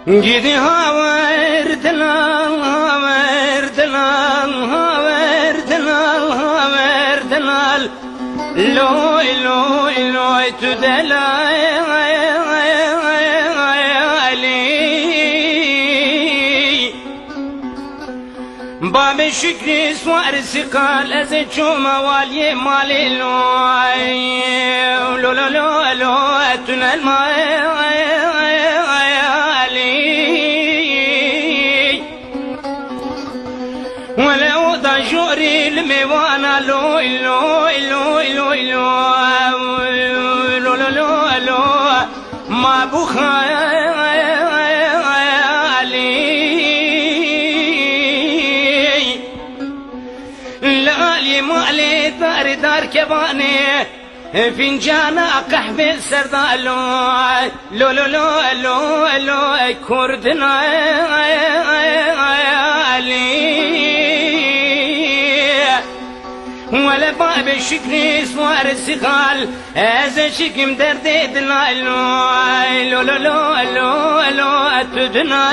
گیدی هاور دلال هاور دلال هاور دلال هاور دلال لوی لوی لوی تو دلالی باب شکری سوار سقال از چوم والی مالی لوی لو لو لو لو تنال مالی ولو ضجوري الميوانا لوي لوي لوي لوي لوي لو لو لو لو ما بخالي لالي مالي دار دار كباني فنجانا قحبة سردالو لو لو لو لو لو كردنا ولا باب شكري سوار السقال هذا شكم دردي دلال لو لو لو لو لو تدنا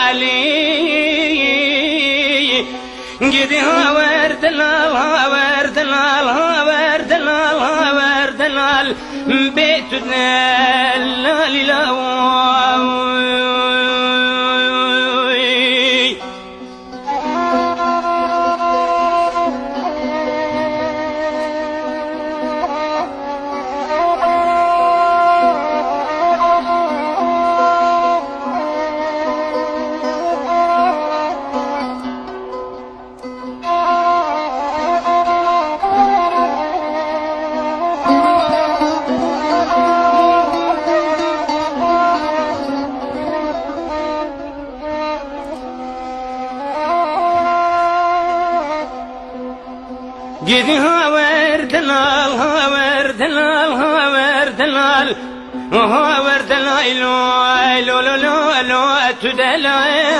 علي جدي هاور دلال هاور دلال هاور دلال هاور دلال بيت دلال جدي هاور دلال هاور دلال هاور دلال هاور دلال لو لو لو لو تدلالي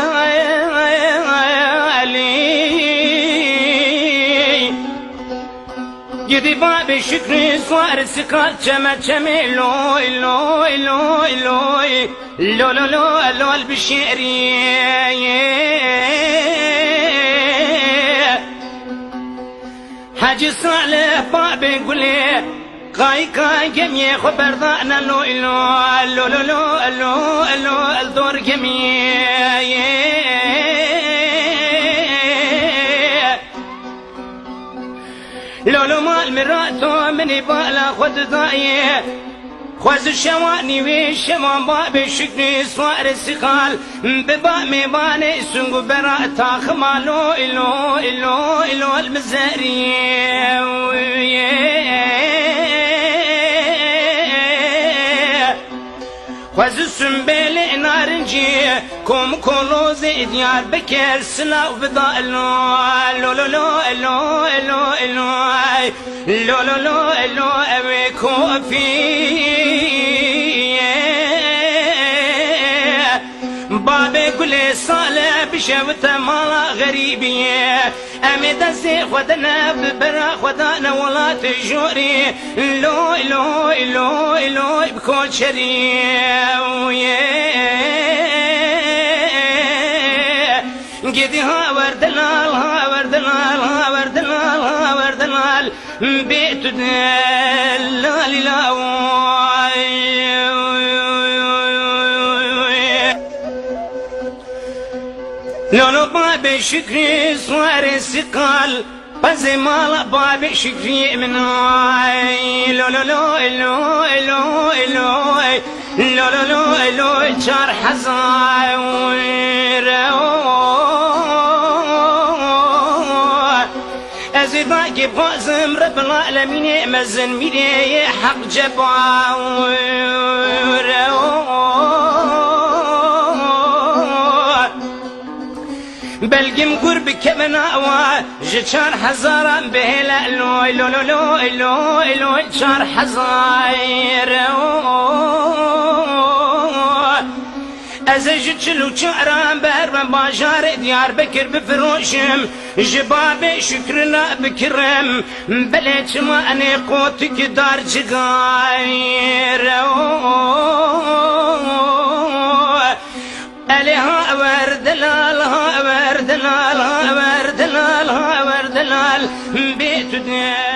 جدي باب شكري صار سقال جمع جمع لوي لوي لوي لوي لو لو لو لو البشيري حاجي صالح بابي قولي قاي قاي جميع خبر ضعنا لو لو لو لو لو لو الدور جميع لو لو مال مراتو مني بالا خد ضايع خوز الشواني والشوان باب شكري صار السقال ببا ميباني سنقو براتا خمالو إلو إلو إلو المزاري خوز السنبيل نارنجي كوم كولو زي ديار بكر سلا وبضاء لو لو لو لو لو لو لو لو لو أبي كوفي بابي كل صالح بشوته مالا غريبية أمي دسي خدنا ببرا خدانا ولا تجوري لو لو لو لو بكل شريوية جدي هاور دلال هاور دلال هاور دلال هاور دلال بيت دلال لو لو باب شكري صار سقال بزي مالا باب شكري من لو لو لو لو لو لو لو لو لو شار حزاير أزيدك بازم رب العالمين مزن ميري حق جبار بلقم قرب كبنا جشار حزارا بهلا لوي لو لو لو لو لو جشار حزاير ازجت شلو شعران بهرب باجار ديار بكر بفروشم جباب شكرنا بكرم بليت ما اني قوتك دار جغاير عليها وردلال ها وردلال ها وردلال ها وردلال بيت دنيا